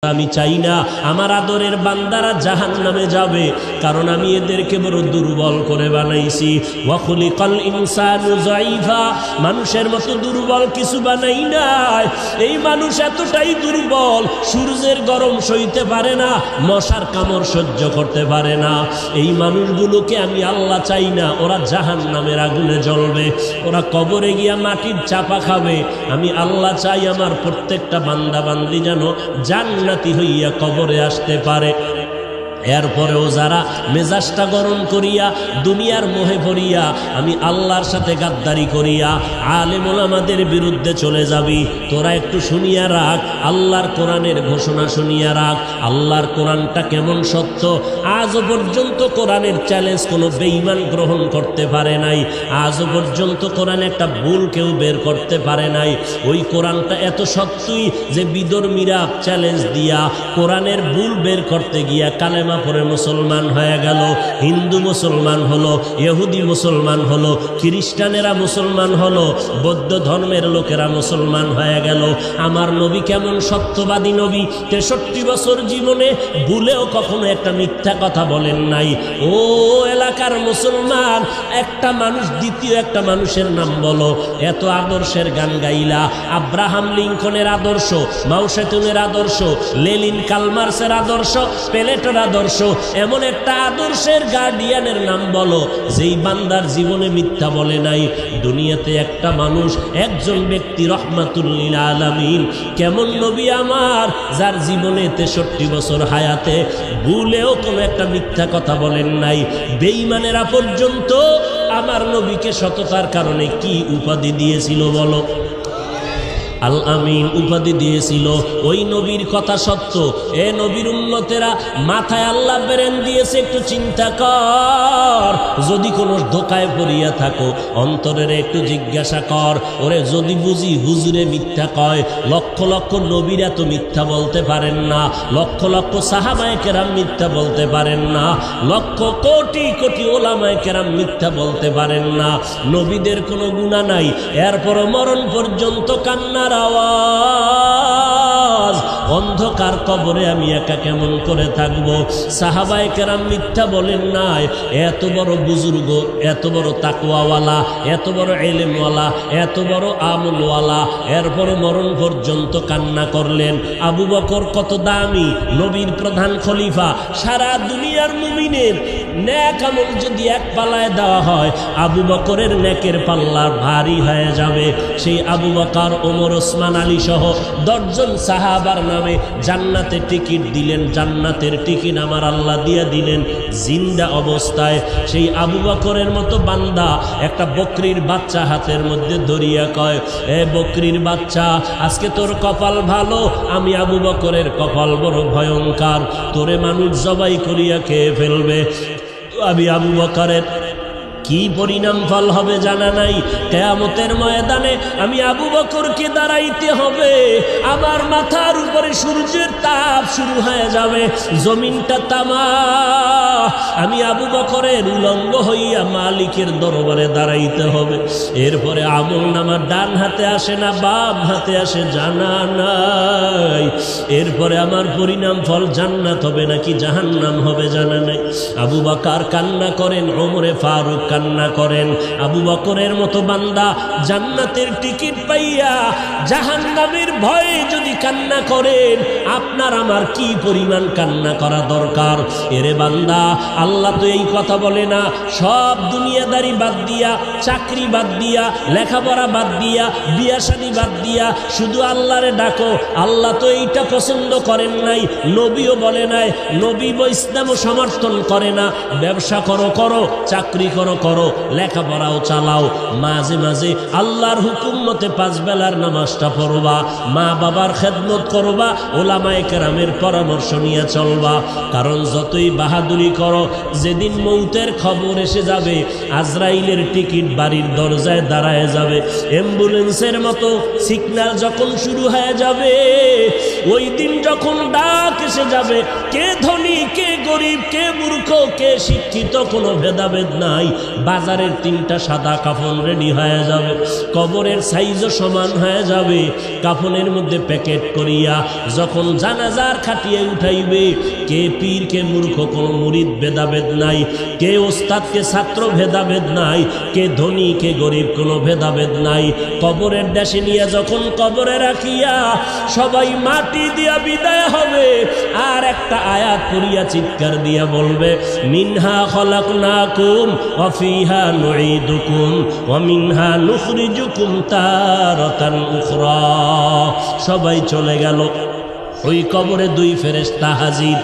আমি চাই না আমার আদরের বান্দারা জাহান্নামে যাবে, কারণ আমি এদেরকে বড় দুর্বল করে বানাইছি। ওয়া খুলিকাল ইনসানু যায়ীফা, মানুষের মতো দুর্বল কিছু বানাই নাই। এই মানুষ এতটাই দুর্বল, সূর্যের গরম সইতে পারে না, মশার কামড় সহ্য করতে পারে না। এই মানুষগুলোকে আমি আল্লাহ চাই না ওরা জাহান্নামের আগুনে জ্বলবে, ওরা কবরে গিয়া মাটির চাপা খাবে। আমি আল্লাহ চাই আমার প্রত্যেকটা বান্দা বান্দি যেন জান্নাতি হইয়া কবরে আসতে পারে। এরপরেও যারা মেজাজটা গরম করিয়া দুনিয়ার মোহে পড়িয়া আমি আল্লাহর সাথে গাদ্দারি করিয়া আলেম ওলামাদের বিরুদ্ধে চলে যাবি, তোরা একটু শুনিয়া রাখ, আল্লাহর কোরআনের ঘোষণা শুনিয়া রাখ। আল্লাহর কোরআনটা কেমন সত্য, আজও পর্যন্ত কোরআনের চ্যালেঞ্জ কোনো বেঈমান গ্রহণ করতে পারে নাই। আজও পর্যন্ত কোরআনে একটা ভুল কেউ বের করতে পারে নাই। ওই কোরআনটা এত সত্যই যে বিধর্মীরা চ্যালেঞ্জ দিয়া কোরআনের ভুল বের করতে গিয়া কালেমা পরে মুসলমান হয়ে গেল, হিন্দু মুসলমান হলো, ইহুদি মুসলমান হলো, খ্রিস্টানেরা মুসলমান হলো, বৌদ্ধ ধর্মের লোকেরা মুসলমান হয়ে গেল। আমার নবী কেমন সত্যবাদী নবী, 63 বছর জীবনে ভুলেও কখনো একটা মিথ্যা কথা বলেন নাই। ও এলাকার মুসলমান, একটা মানুষ দ্বিতীয় একটা মানুষের নাম বলো। এত আদর্শের গান গাইলা, আব্রাহাম লিঙ্কনের আদর্শ, মাও সেতুনের আদর্শ, লেনিন কালমার্সের আদর্শ, প্লেটোর আদর্শ, এমন একটা আদর্শের গার্ডিয়ানের নাম বলো যেই বান্দার জীবনে মিথ্যা বলে নাই। দুনিয়াতে একটা মানুষ, একজন ব্যক্তি রহমাতুল লিল আলামিন, কেমন নবী আমার যার জীবনে 63 বছর হায়াতে ভুলেও কোনো একটা মিথ্যা কথা বলেন নাই। বেঈমানেরা পর্যন্ত আমার নবীকে সততার কারণে কি উপাধি দিয়েছিল বলো? আল আমিন উপাধি দিয়েছিল। ওই নবীর কথা সত্য। এ নবীর উম্মতেরা মাথায় আল্লাহ বেরেন দিয়েছে, একটু চিন্তা কর। যদি কোনো ধোকায় পড়িয়া থাকো অন্তরের একটু জিজ্ঞাসা কর, ওরে যদি বুঝি হুজুরে মিথ্যা কয়, লক্ষ লক্ষ নবীরা তো মিথ্যা বলতে পারেন না, লক্ষ লক্ষ সাহাবায়ে কেরাম মিথ্যা বলতে পারেন না, লক্ষ কোটি কোটি ওলামায়ে কেরাম মিথ্যা বলতে পারেন না। নবীদের কোনো গুনাহ নাই, এরপরও মরণ পর্যন্ত কান্না আওয়াজ। অন্ধকার কবরে আমি একা কেমন করে থাকবো? সাহাবায়ে কেরাম মিথ্যা বলেন নাই। এত বড় বুজুর্গ, এত বড় তাকওয়াওয়ালা, এত বড় ইলমওয়ালা, এত বড় আমলওয়ালা, এরপর মরণ পর্যন্ত কান্না করলেন। আবু বকর কত দামি, নবীর প্রধান খলিফা, সারা দুনিয়ার মুমিনের নেক আমল যদি এক পাল্লায় দেওয়া হয়, আবু বকরের নেকের পাল্লা ভারী হয়ে যাবে। সেই আবু বকর, ওমর, ওসমান, আলী সহ 10 জন সাহাবার নামে জান্নাতে টিকিট দিলেন। জান্নাতের টিকিট আমার আল্লাহ দিয়ে দিলেন জিন্দা অবস্থায়। সেই আবু বকরের মতো বান্দা একটা বকরির বাচ্চা হাতের মধ্যে ধরিয়া কয়, এ বকরির বাচ্চা, আজকে তোর কপাল ভালো, আমি আবু বকরের কপাল বড় ভয়ঙ্কর, তোরে মানুষ জবাই করিয়া খেয়ে ফেলবে। আমি আবু বকরের কি পরিণাম ফল হবে জানা নাই। কিয়ামতের ময়দানে আমি আবু বকরকে দাঁড়াইতে হবে, আমার মাথার উপরে সূর্যের তাপ শুরু হয়ে যাবে, জমিনটা তামা। আমি আবু বকরের উলঙ্গ হইয়া মালিকের দরবারে দাঁড়াইতে হবে। এরপরে আমল নামা ডান হাতে আসে না বাম হাতে আসে জানা নাই। এরপরে আমার পরিণাম ফল জান্নাত হবে নাকি জাহান্নাম হবে জানা নাই। আবু বকর কান্না করেন, ওমরে ফারুক কান্না করেন। আবু বকরের মতো বান্দা জান্নাতের টিকিট পাইয়া জাহান্নামের ভয়ে যদি কান্না করেন, আপনার আমার কি পরিমাণ কান্না করা দরকার? এরে বান্দা, আল্লাহ তো এই কথা বলে না, সব দুনিয়াদারি বাদ দিয়া, চাকরি বাদ দিয়া, লেখাপড়া বাদ দিয়া, বিয়া শাদী বাদ দিয়া শুধু আল্লাহরে ডাকো। আল্লাহ তো এইটা পছন্দ করেন নাই, নবীও বলে নাই, নবী ইসলামও সমর্থন করে না। ব্যবসা করো করো, চাকরি করো করো, লেখাপড়াও চালাও, মাঝে মাঝে আল্লাহর হুকুম মতে 5 বেলার নামাজটা পড়বা, মা বাবার খেদমত করবা, ওলামায়ে কেরামের পরামর্শ নিয়ে চলবা। কারণ যতই বাহাদুরি করো, যেদিন মৌতের খবর এসে যাবে, আজরাইলের টিকিট বাড়ির দরজায় দাঁড়ায় যাবে। অ্যাম্বুলেন্সের মতো সিগন্যাল যখন শুরু হয়ে যাবে, ওই দিন যখন ডাক এসে যাবে, কে ধনী কে গরিব, কে মূর্খ কে শিক্ষিত, কোনো ভেদাভেদ নাই। বাজারের 3টা সাদা কাফন রেডি হয়ে যাবে, কবরের সাইজও সমান হয়ে যাবে। কাফনের মধ্যে প্যাকেট করিয়া যখন জানাজার খাটিয়ে উঠাইবে, কে পীর কে মূর্খ কোনো মুরিদ ভেদাভেদ নাই, কে ওস্তাদ কে ছাত্র ভেদাভেদ নাই, কে ধনী কে গরিব কোনো ভেদাভেদ নাই। কবরের দেশে নিয়ে যখন কবরে রাখিয়া সবাই মাটি দিয়া বিদায় হবে, আর একটা আয়াত পড়িয়া চিৎকার দিয়া বলবে, মিনহা খলাকনাকুম ওয়া ফিহা নুঈদুকুম ওয়া মিনহা নুখরিজুকুম তারাতান উখরা। সবাই চলে গেল, ওই কবরে 2 ফেরেশতা হাজির।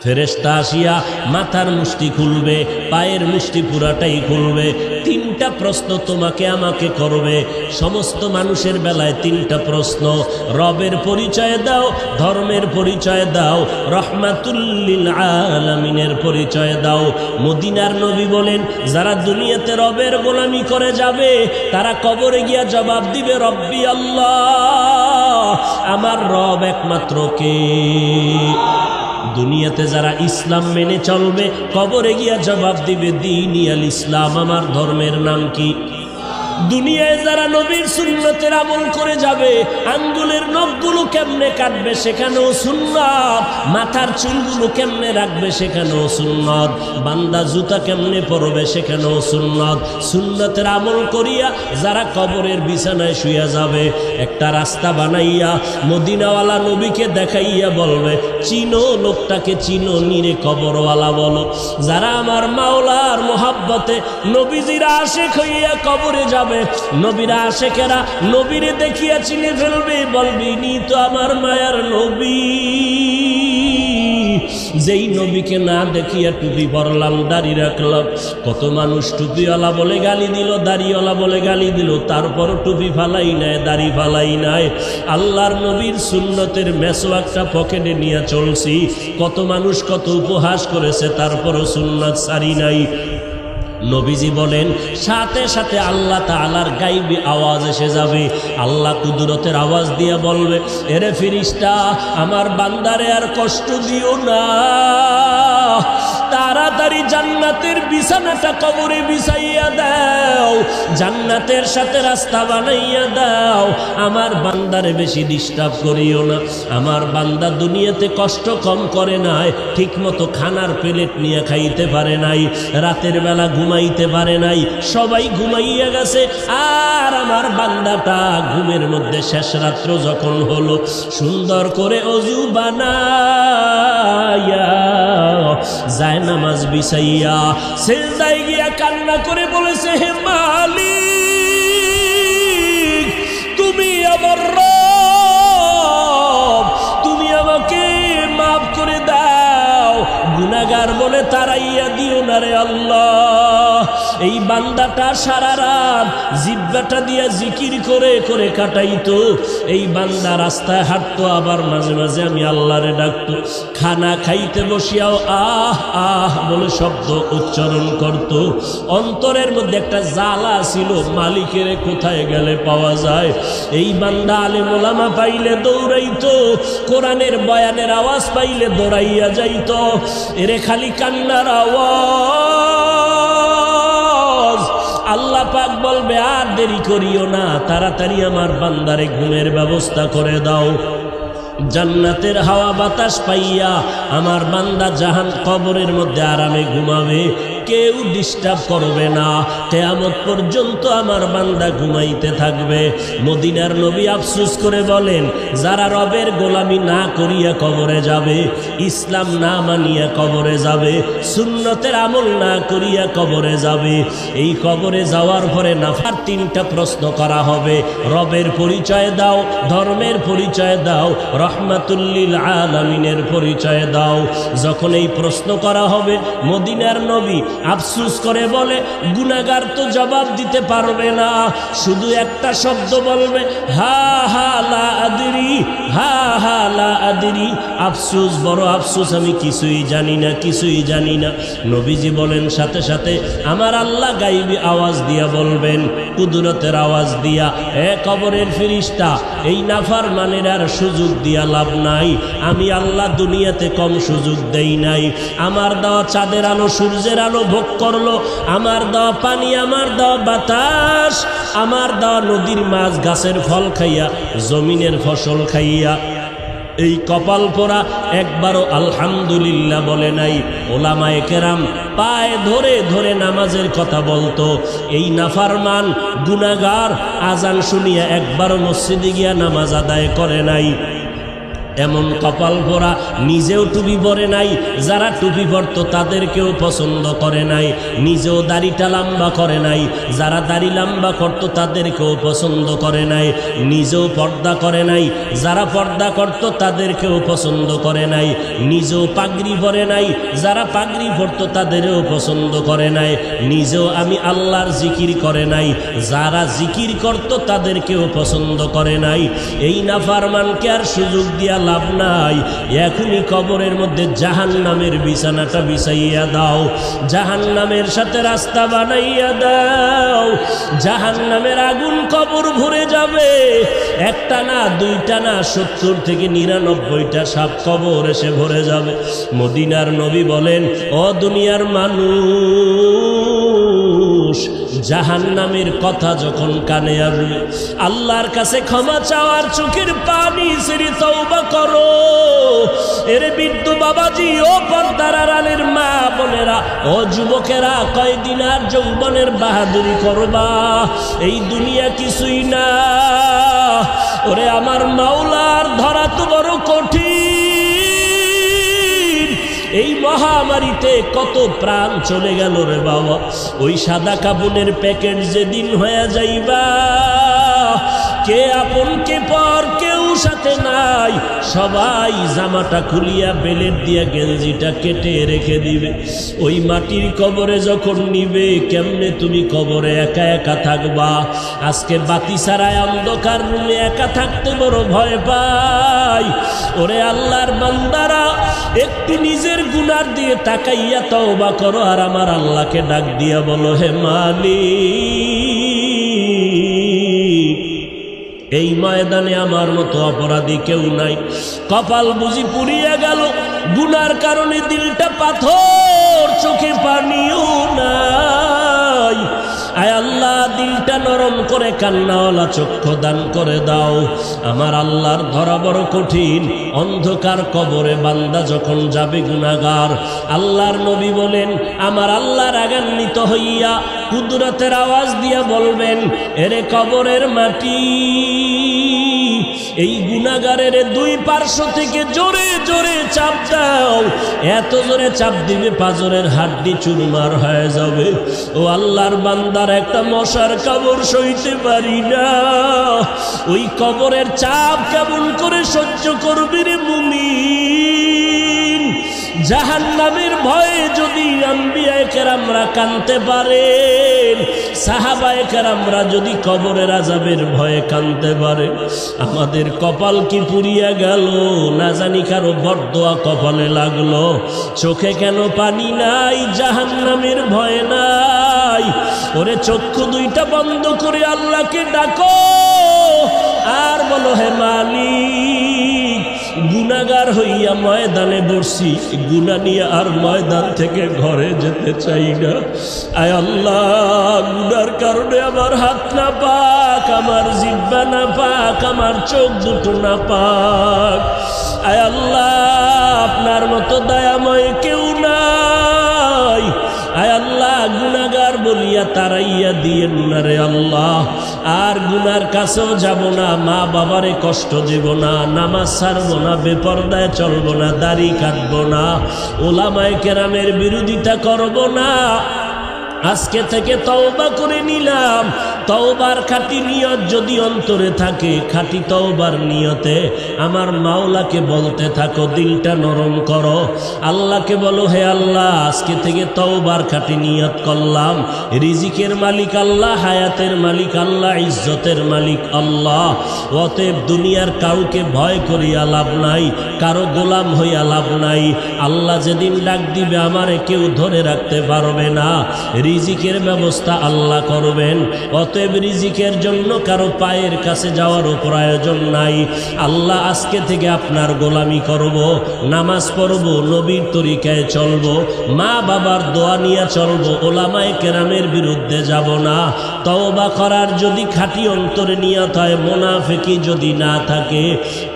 ফেরেশতা আসিয়া মাথার মুষ্টি খুলবে, পায়ের মুষ্টি পুরাটাই খুলবে। 3টা প্রশ্ন তোমাকে আমাকে করবে। সমস্ত মানুষের বেলায় 3টা প্রশ্ন। রবের পরিচয় দাও, ধর্মের পরিচয় দাও, রহমাতুল লিল আলামিনের পরিচয় দাও। মদিনার নবী বলেন, যারা দুনিয়াতে রবের গোলামি করে যাবে তারা কবরে গিয়া জবাব দিবে, রব্বি আল্লাহ, আমার রব একমাত্র কে? দুনিয়াতে যারা ইসলাম মেনে চলবে কবরে গিয়া জবাব দিবে, দীনি আল ইসলাম, আমার ধর্মের নাম কি? দুনিয়ায় যারা নবীর সুন্নতের আমল করে যাবে, আঙ্গুলের নখগুলো কেমনে কাটবে সেখানেও সুন্নাত, মাথার চুলগুলো কেমনে রাখবে সেখানেও সুন্নাত, বান্দা জুতা কেমনে পরবে সেখানেও সুন্নাত। সুন্নতের আমল করিয়া যারা কবরের বিছানায় শুয়ে যাবে, একটা রাস্তা বানাইয়া মদিনাওয়ালা নবীকে দেখাইয়া বলবে, চিনো লোকটাকে, চিনো নিরে কবরওয়ালা বলো। যারা আমার মাওলার মোহাব্বতে নবীজির আশিক হইয়া কবরে যাবে, নবীরা আশেকেরা নবীরে দেখিয়া চিনে ফেলবে, বলবি নি তো আমার মায়ার নবী। যেই নবীকে না দেখিয়া টুপি পরলাম, দাড়ি রাখলাম, কত মানুষ টুপিওয়ালা বলে গালি দিল, দাড়িওয়ালা বলে গালি দিল, তারপরও টুপি ফালাই নাই, দাড়ি ফালাই নাই। আল্লাহর নবীর সুন্নতের মেসওয়াকটা পকেটে নিয়ে চলছি, কত মানুষ কত উপহাস করেছে, তারপরও সুন্নাত সারি নাই। নবীজি বলেন, সাথে সাথে আল্লাহ তাআলার গায়বী আওয়াজ এসে যাবে। আল্লাহ কুদরতের আওয়াজ দিয়ে বলবে, এরে ফেরেশতা, আমার বান্দারে আর কষ্ট দিও না, তাড়াতাড়ি জান্নাতের বিছানাটা কবরে বিছাইয়া দাও, জান্নাতের সাথে রাস্তা বানাইয়া দাও, আমার বান্দারে বেশি ডিস্টার্ব করিও না। আমার বান্দা দুনিয়াতে কষ্ট কম করে নাই, ঠিক মতো খানার প্লেট নিয়ে খাইতে পারে নাই, রাতের বেলা ঘুমাইতে পারে নাই, সবাই ঘুমাইয়া গেছে, আর আমার বান্দাটা ঘুমের মধ্যে শেষ রাত্র যখন হলো, সুন্দর করে অজু বানাইয়া যায় নামাজ বিছাইয়া সিজদায় গিয়া কান্না করে বলেছে, হে মালিক, তুমি আমার রব, তুমি আমাকে মাফ করে দাও, গুনাহগার বলে তাড়াইয়া দিও না রে আল্লাহ। এই বান্দাটা সারা রাত জিহ্বাটা দিয়া জিকির করে করে কাটাইতো। এই বান্দা রাস্তায় হাঁটতো, আবার মাঝে মাঝে আমি আল্লাহরে ডাকতো। খানা খাইতে বসিয়াও আহ আহ বলে শব্দ উচ্চারণ করত। অন্তরের মধ্যে একটা জ্বালা ছিল, মালিকের কোথায় গেলে পাওয়া যায়। এই বান্দা আলেম ওলামা পাইলে দৌড়াইতো, কোরআনের বয়ানের আওয়াজ পাইলে দৌড়াইয়া যাইত। এরে খালি কান্নার আওয়াজ। আল্লাহ পাক বলবে, আর দেরি করিও না, তাড়াতাড়ি আমার বান্দারে ঘুমের ব্যবস্থা করে দাও। জান্নাতের হাওয়া বাতাস পাইয়া আমার বান্দা জাহান কবরের মধ্যে আরামে ঘুমাবে, কেউ ডিস্টার্ব করবে না, কিয়ামত পর্যন্ত আমার বান্দা ঘুমাইতে থাকবে। মদিনার নবী আফসোস করে বলেন, যারা রবের গোলামি না করিয়া কবরে যাবে, ইসলাম না মানিয়া কবরে যাবে, সুন্নতের আমল না করিয়া কবরে যাবে, এই কবরে যাওয়ার পরে নাফার 3টা প্রশ্ন করা হবে। রবের পরিচয় দাও, ধর্মের পরিচয় দাও, রহমাতুল লিল আলামিনের পরিচয় দাও। যখন এই প্রশ্ন করা হবে, মদিনার নবী আফসোস করে বলে, গুনাহগার তো জবাব দিতে পারবে না, শুধু একটা শব্দ বলবে, হা হা লা আদরি, হা হা লা আদরি। আফসোস, বড় আফসোস, আমি কিছুই জানি না, কিছুই জানি না। নবীজি বলেন সাথে সাথে আমার আল্লাহ গাইবী আওয়াজ দিয়া বলবেন, কুদরতের আওয়াজ দিয়া, এ কবরের ফেরেশতা, এই নাফরমানের আর সুযোগ দিয়া লাভ নাই। আমি আল্লাহ দুনিয়াতে কম সুযোগ দেই নাই। আমার দেওয়া চাঁদের আলো, সূর্যের আলো ভোগ করলো, আমার দেওয়া পানি, আমার দেওয়া বাতাস, আমার দেওয়া নদীর মাছ, গাছের ফল খাইয়া, জমিনের ফসল খাইয়া এই কপাল পোড়া একবারও আলহামদুলিল্লাহ বলে নাই। ওলামায়ে কেরাম পায়ে ধরে ধরে নামাজের কথা বলতো। এই নাফরমান গুনাহগার আজান শুনিয়া একবারও মসজিদে গিয়া নামাজ আদায় করে নাই। এমন কপাল পোড়া, নিজেও টুপি পরে নাই, যারা টুপি পরতো তাদেরকেও পছন্দ করে নাই, নিজেও দাড়িটা লম্বা করে নাই, যারা দাড়ি লম্বা করতো তাদেরকেও পছন্দ করে নাই, নিজেও পর্দা করে নাই, যারা পর্দা করতো তাদেরকেও পছন্দ করে নাই, নিজেও পাগড়ি পরে নাই, যারা পাগড়ি পরতো তাদেরও পছন্দ করে নাই, নিজেও আমি আল্লাহর জিকির করে নাই, যারা জিকির করতো তাদেরকেও পছন্দ করে নাই। এই নাফরমানকে আর সুযোগ দিয়া লাভ নাই। এখনই কবরের মধ্যে জাহান্নামের বিছানাটা বিছাইয়া দাও, জাহান্নামের সাথে রাস্তা বানাইয়া দাও। জাহান্নামের আগুন কবর ভরে যাবে, একটা না, দুইটা না, 70 থেকে 99টা সাপ কবর এসে ভরে যাবে। মদিনার নবী বলেন, ও দুনিয়ার মানুষ, জাহান্নামের কথা যখন কানে আসবে, আল্লাহর কাছে ক্ষমা চাওয়ার চোখের পানি ছেড়ে তওবা করো। এর বৃদ্ধ বাবাজি, ও পর্দার আড়ালের মা বোনেরা, ও যুবকেরা, কয়দিন আর যৌবনের বাহাদুরি করবা? এই দুনিয়া কিছুই না। ওরে আমার মাওলার ধরা তো বড় কঠিন। এই মহামারীতে কত প্রাণ চলে গেল রে বাবা। ওই সাদা কাপড়ের প্যাকেট যেদিন হয়ে যাইবা, কে আপন কে পর কেউ সাথে নাই, সবাই জামাটা খুলিয়া বেলেট দিয়া গেঞ্জিটা কেটে রেখে দিবে। ওই মাটির কবরে যখন নিবে, কেমনে তুমি কবরে একা একা থাকবা? আজকে বাতি ছাড়ায় অন্ধকার রুমে একা থাকতে বড় ভয় পাই। ওরে আল্লাহর বান্দারা, একটু নিজের গুনার দিয়ে তাকাইয়া তওবা করো, আর আমার আল্লাহকে ডাক দিয়া বলো, হে মালিক, এই ময়দানে আমার মতো অপরাধী কেউ নাই। কপাল বুঝি পুড়িয়া গেল, গুনার কারণে দিলটা পাথর, চোখে পানিও নাই। আয় আল্লাহ, দিলটা নরম করে কান্নাওয়ালা চক্ষু দান করে দাও। আমার আল্লাহর ধরা বড় কঠিন। অন্ধকার কবরে বান্দা যখন যাবে গুনাহগার, আল্লাহর নবী বলেন, আমার আল্লাহ রাগান্বিত হইয়া কুদরতের আওয়াজ দিয়া বলবেন, এরে কবরের মাটি, এই গুনাহগারের দুই পার্শ্ব থেকে জোরে জোরে চাপ দাও। এত জোরে চাপ দিবে পাঁজরের হাড্ডি চুরমার হয়ে যাবে। ও আল্লাহর বান্দার একটা মশার কবর সইতে পারি না। ওই কবরের চাপ কেমন করে সহ্য করবি রে মুমিন? জাহান্নামের ভয়ে যদি আম্বিয়ায়ে কেরামরা কাঁদতে পারেন, সাহাবায়ে কেরামরা যদি কবরের আযাবের ভয়ে কাঁদতে পারে, আমাদের কপাল কি পুড়িয়া গেল? না জানি কারো বরদোয়া কপালে লাগলো। চোখে কেন পানি নাই? জাহান্নামের ভয় নাই। ওরে চক্ষু দুইটা বন্ধ করে আল্লাহকে ডাকো, আর বলো, হে মালিক, গুনাহগার হইয়া ময়দানে বসছি, গুনাহ নিয়ে আর ময়দান থেকে ঘরে যেতে চাই না। আয় আল্লাহ, গুনার কারণে আমার হাত না পাক, আমার জিহ্বা না পাক, আমার চোখ দুটো না পাক। আয় আল্লাহ, আপনার মতো দয়াময় কেউ নাই। আয় আল্লাহ, গুনাহগার বলিয়া তারাইয়া দিয়েন না রে আল্লাহ। আর গুনার কাছেও যাব না, মা বাবারে কষ্ট দেব না, নামাজ ছাড়বো না, বেপরদায় চলবো না, দাড়ি কাটবো না, ওলামায়ে কেরামের বিরোধিতা করব না। আজকে থেকে তওবা করে নিলাম, তওবার খাঁটি নিয়ত যদি অন্তরে থাকে, খাঁটি তওবার নিয়তে আমার মাওলাকে বলতে থাকো, দিলটা নরম করো, আল্লাহকে বলো, হে আল্লাহ আজকে থেকে তওবার খাঁটি নিয়ত করলাম, রিজিকের মালিক আল্লাহ, হায়াতের মালিক আল্লাহ, ইজ্জতের মালিক আল্লাহ। অতএব দুনিয়ার কাউকে ভয় করিয়া লাভ নাই, কারো গোলাম হইয়া লাভ নাই। আল্লাহ যেদিন ডাক দিবে আমারে কেউ ধরে রাখতে পারবে না, রিজিকের ব্যবস্থা আল্লাহ করবেন। অতএব রিজিকের জন্য কারো পায়ের কাছে যাওয়ারও প্রয়োজন নাই। আল্লাহ আজকে থেকে আপনার গোলামি করব, নামাজ পড়ব, নবীর তরিকায় চলব, মা বাবার দোয়া নিয়ে চলব, ওলামায়ে কেরামের বিরুদ্ধে যাব না। তওবা করার যদি খাঁটি অন্তরে নিয়ত হয়, মুনাফিকি যদি না থাকে,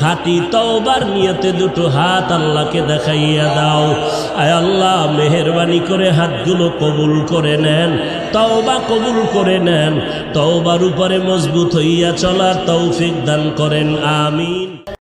খাঁটি তওবার নিয়তে দুটো হাত আল্লাহকে দেখাইয়া দাও। আয় আল্লাহ মেহেরবানি করে হাতগুলো কবুল করে নেন, তওবা কবুল করে নেন, তওবার উপরে মজবুত হইয়া চলার তৌফিক দান করেন, আমিন।